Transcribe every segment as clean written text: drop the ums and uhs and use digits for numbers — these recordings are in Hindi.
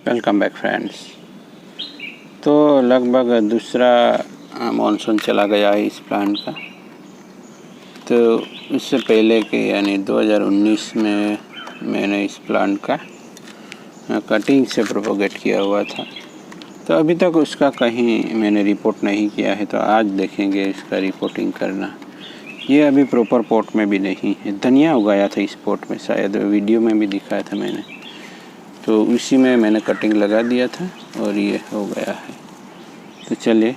Welcome back friends. तो लगभग दूसरा मानसून चला गया है इस प्लांट का। तो इससे पहले के यानी 2019 में मैंने इस प्लांट का कटिंग से प्रोपोगेट किया हुआ था। तो अभी तक उसका कहीं मैंने रिपोर्ट नहीं किया है, तो आज देखेंगे इसका रिपोर्टिंग करना। ये अभी प्रॉपर पॉट में भी नहीं है। धनिया उगाया था इस पॉट में, शायद वीडियो में भी दिखाया था मैंने। तो उसी में मैंने कटिंग लगा दिया था और ये हो गया है। तो चलिए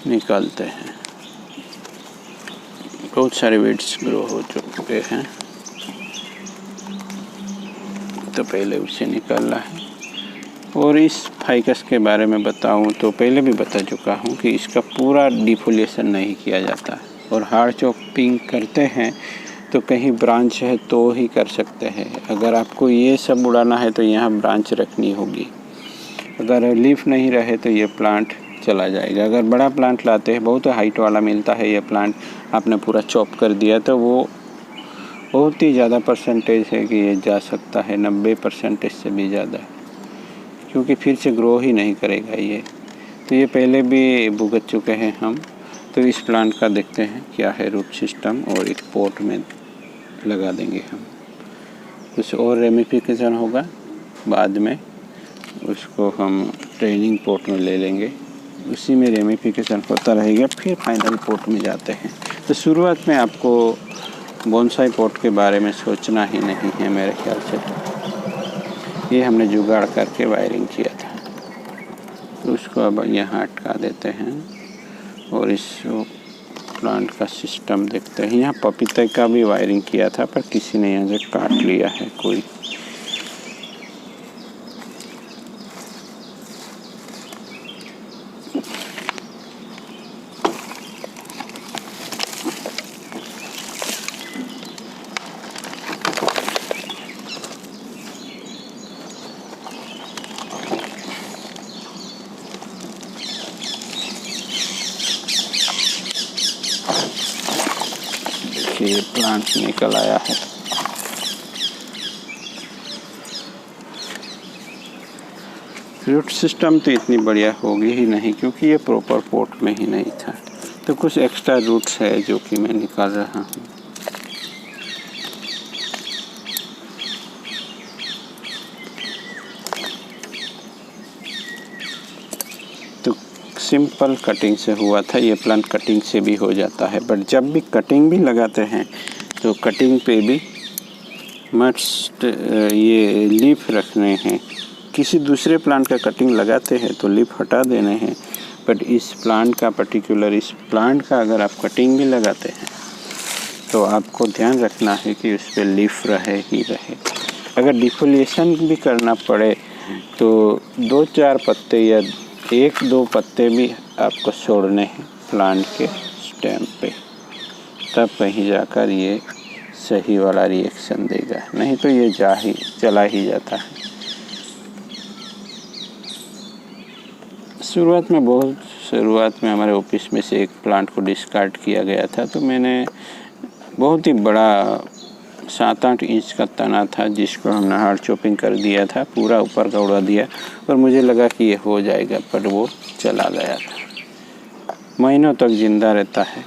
निकालते हैं। बहुत सारे वीड्स ग्रो हो चुके हैं, तो पहले उसे निकालना है। और इस फाइकस के बारे में बताऊं तो पहले भी बता चुका हूं कि इसका पूरा डिफोलिएशन नहीं किया जाता, और हार्ड चॉपिंग करते हैं तो कहीं ब्रांच है तो ही कर सकते हैं। अगर आपको ये सब उड़ाना है तो यहाँ ब्रांच रखनी होगी। अगर लीफ नहीं रहे तो ये प्लांट चला जाएगा। अगर बड़ा प्लांट लाते हैं, बहुत हाइट वाला मिलता है ये प्लांट, आपने पूरा चॉप कर दिया तो वो बहुत ही ज़्यादा परसेंटेज है कि ये जा सकता है, 90% से भी ज़्यादा, क्योंकि फिर से ग्रो ही नहीं करेगा ये। तो ये पहले भी भुगत चुके हैं हम। तो इस प्लांट का देखते हैं क्या है रूट सिस्टम, और एक पॉट में लगा देंगे हम। कुछ और रेमिफिकेशन होगा बाद में, उसको हम ट्रेनिंग पॉट में ले लेंगे, उसी में रेमिफिकेशन होता रहेगा, फिर फाइनल पॉट में जाते हैं। तो शुरुआत में आपको बोनसाई पॉट के बारे में सोचना ही नहीं है मेरे ख्याल से। ये हमने जुगाड़ करके वायरिंग किया था, तो उसको अब यहाँ अटका देते हैं और इस प्लांट का सिस्टम देखते हैं। यहाँ पपीते का भी वायरिंग किया था, पर किसी ने यहाँ से काट लिया है कोई। ये प्लांट निकल आया है। रूट सिस्टम तो इतनी बढ़िया होगी ही नहीं, क्योंकि ये प्रॉपर पॉट में ही नहीं था। तो कुछ एक्स्ट्रा रूट्स है जो कि मैं निकाल रहा हूँ। तो सिंपल कटिंग से हुआ था, ये प्लांट कटिंग से भी हो जाता है। बट जब भी कटिंग भी लगाते हैं तो कटिंग पे भी मस्ट ये लीफ रखने हैं। किसी दूसरे प्लांट का कटिंग लगाते हैं तो लीफ हटा देने हैं, बट इस प्लांट का पर्टिकुलर, इस प्लांट का अगर आप कटिंग भी लगाते हैं तो आपको ध्यान रखना है कि उस पर लीफ रहे ही रहे। अगर डिफोलिएशन भी करना पड़े तो 2-4 पत्ते या 1-2 पत्ते भी आपको छोड़ने हैं प्लांट के स्टेम पे, तब कहीं जाकर ये सही वाला रिएक्शन देगा, नहीं तो ये चला ही जाता है। शुरुआत में हमारे ऑफिस में से एक प्लांट को डिस्कार्ड किया गया था। तो मैंने बहुत ही बड़ा 7-8 इंच का तना था, जिसको हमने हार्ड चॉपिंग कर दिया था, पूरा ऊपर का उड़ा दिया, और मुझे लगा कि ये हो जाएगा, पर वो चला गया था। महीनों तक ज़िंदा रहता है,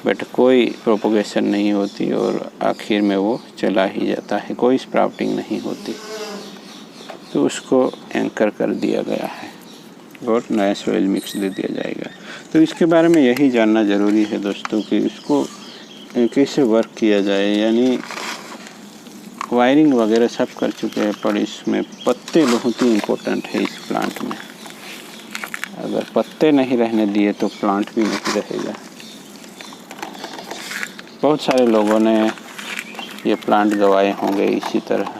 बट कोई प्रोपोगेशन नहीं होती, और आखिर में वो चला ही जाता है, कोई स्प्राउटिंग नहीं होती। तो उसको एंकर कर दिया गया है और नया सॉइल मिक्स दे दिया जाएगा। तो इसके बारे में यही जानना ज़रूरी है दोस्तों कि इसको कैसे वर्क किया जाए। यानी वायरिंग वगैरह सब कर चुके हैं, पर इसमें पत्ते बहुत ही इम्पोर्टेंट है इस प्लांट में। अगर पत्ते नहीं रहने दिए तो प्लांट भी नहीं रहेगा। बहुत सारे लोगों ने ये प्लांट गंवाए होंगे इसी तरह,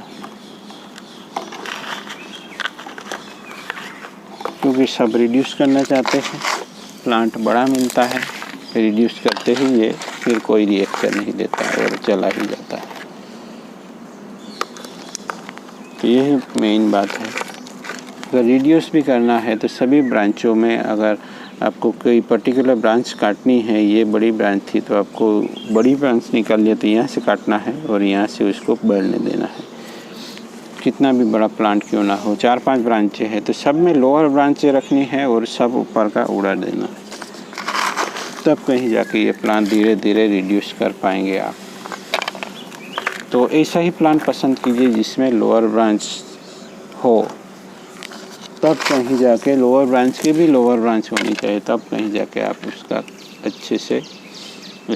क्योंकि सब रिड्यूस करना चाहते हैं। प्लांट बड़ा मिलता है, रिड्यूस करते ही ये फिर कोई रिएक्शन नहीं देता और चला ही जाता है। तो यही मेन बात है। अगर रिड्यूस भी करना है तो सभी ब्रांचों में, अगर आपको कोई पर्टिकुलर ब्रांच काटनी है, ये बड़ी ब्रांच थी तो आपको बड़ी ब्रांच निकाल लिया तो यहाँ से काटना है और यहाँ से उसको बढ़ने देना है। कितना भी बड़ा प्लांट क्यों ना हो, 4-5 ब्रांचें हैं तो सब में लोअर ब्रांचें रखनी है और सब ऊपर का उड़ा देना है, तब कहीं जाके ये प्लांट धीरे धीरे रिड्यूस कर पाएंगे आप। तो ऐसा ही प्लांट पसंद कीजिए जिसमें लोअर ब्रांच हो, तब कहीं जाके लोअर ब्रांच की भी लोअर ब्रांच होनी चाहिए, तब कहीं जाके आप उसका अच्छे से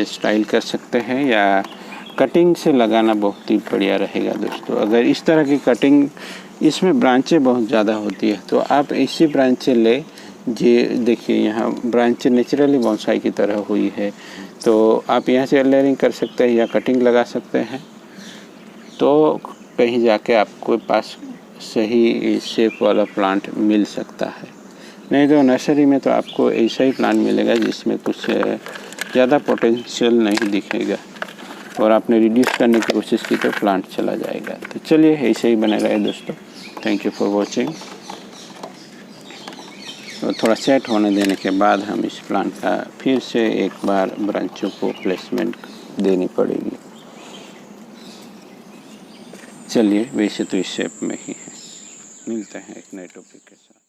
स्टाइल कर सकते हैं। या कटिंग से लगाना बहुत ही बढ़िया रहेगा दोस्तों। अगर इस तरह की कटिंग, इसमें ब्रांचें बहुत ज़्यादा होती है तो आप ऐसी ब्रांचें ले, ये देखिए यहाँ ब्रांचें नेचुरली बोनसाई की तरह हुई है, तो आप यहाँ से लेयरिंग कर सकते हैं या कटिंग लगा सकते हैं, तो कहीं जाके आपको पास सही शेप वाला प्लांट मिल सकता है। नहीं तो नर्सरी में तो आपको ऐसा ही प्लांट मिलेगा जिसमें कुछ ज़्यादा पोटेंशियल नहीं दिखेगा और आपने रिड्यूस करने की कोशिश की तो प्लांट चला जाएगा। तो चलिए ऐसे ही बने रहे दोस्तों। Thank you for watching. और थोड़ा सेट होने देने के बाद हम इस प्लांट का फिर से एक बार ब्रांचों को प्लेसमेंट देनी पड़ेगी। चलिए वैसे तो इस शेप में ही है। मिलते हैं एक नए टॉपिक के साथ।